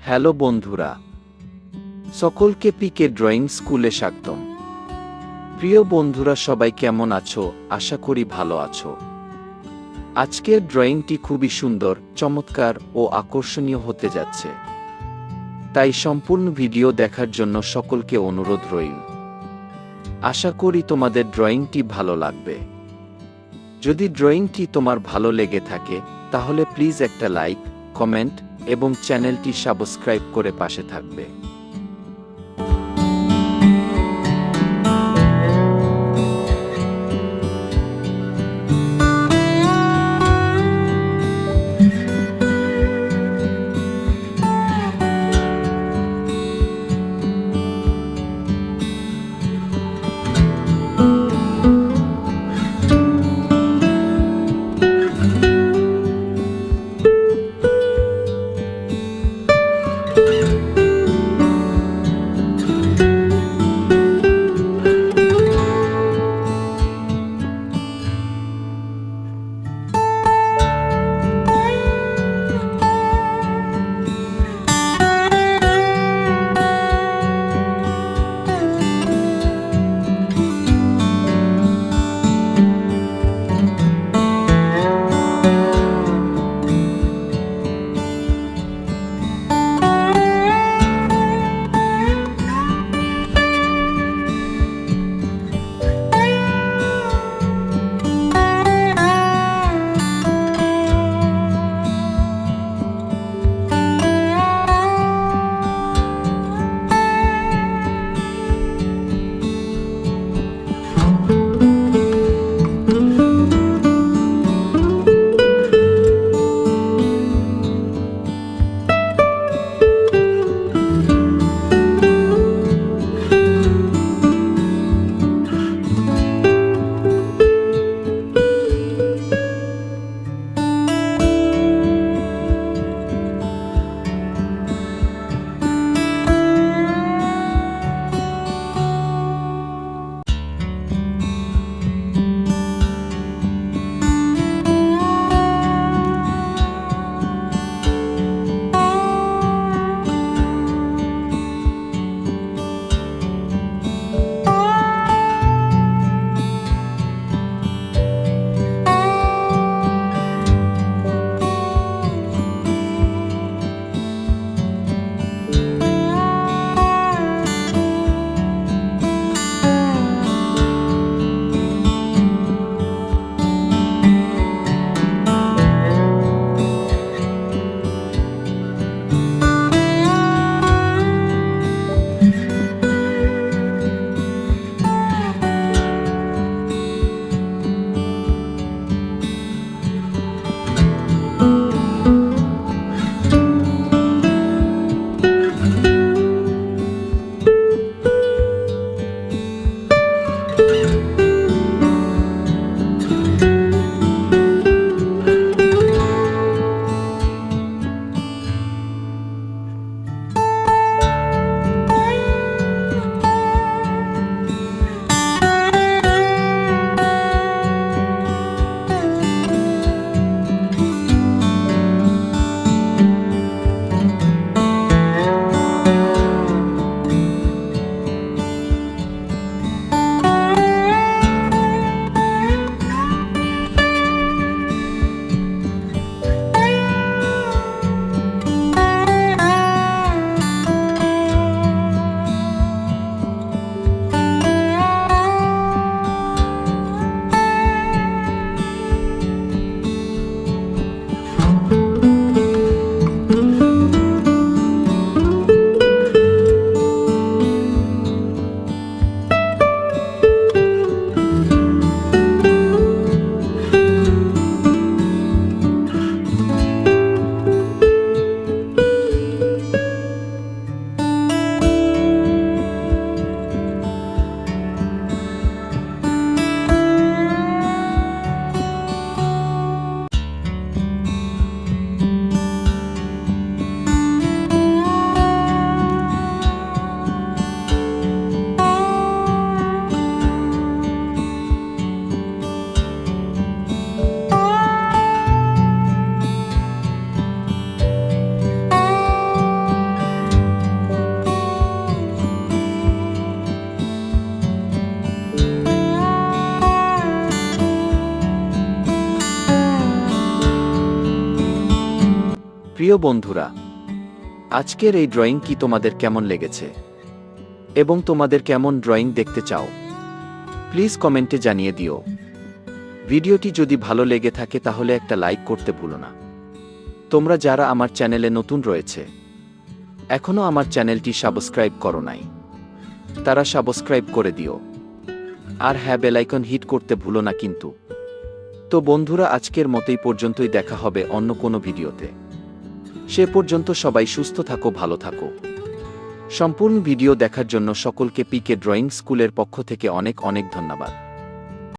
Hello বন্ধুরা, সকলকে পিকে drawing স্কুলে স্বাগতম। প্রিয় বন্ধুরা, সবাই কেমন আছো? আশা করি ভালো আছো। আজকের ড্রয়িংটি খুবই সুন্দর, চমৎকার ও আকর্ষণীয় হতে যাচ্ছে। তাই সম্পূর্ণ ভিডিও দেখার জন্য সকলকে অনুরোধ রইল। আশা করি তোমাদের ড্রয়িংটি ভালো লাগবে। যদি ড্রয়িংটি তোমার ভালো লেগে থাকে তাহলে প্লিজ একটা লাইক, কমেন্ট এবং চ্যানেলটি সাবস্ক্রাইব করে পাশে থাকবে। প্রিয় বন্ধুরা, আজকের এই ড্রয়িং কি তোমাদের কেমন লেগেছে এবং তোমাদের কেমন ড্রয়িং দেখতে চাও প্লিজ কমেন্টে জানিয়ে দিও। ভিডিওটি যদি ভালো লেগে থাকে তাহলে একটা লাইক করতে ভুলো না। তোমরা যারা আমার চ্যানেলে নতুন রয়েছে এখনও আমার চ্যানেলটি সাবস্ক্রাইব করো নাই, তারা সাবস্ক্রাইব করে দিও। আর হ্যাঁ, বেল আইকন হিট করতে ভুলো না কিন্তু। তো বন্ধুরা, আজকের মতোই পর্যন্তই, দেখা হবে অন্য কোনো ভিডিওতে। সে পর্যন্ত সবাই সুস্থ থাকো, ভালো থাকো। সম্পূর্ণ ভিডিও দেখার জন্য সকলকে পিকে ড্রয়িং স্কুলের পক্ষ থেকে অনেক অনেক ধন্যবাদ।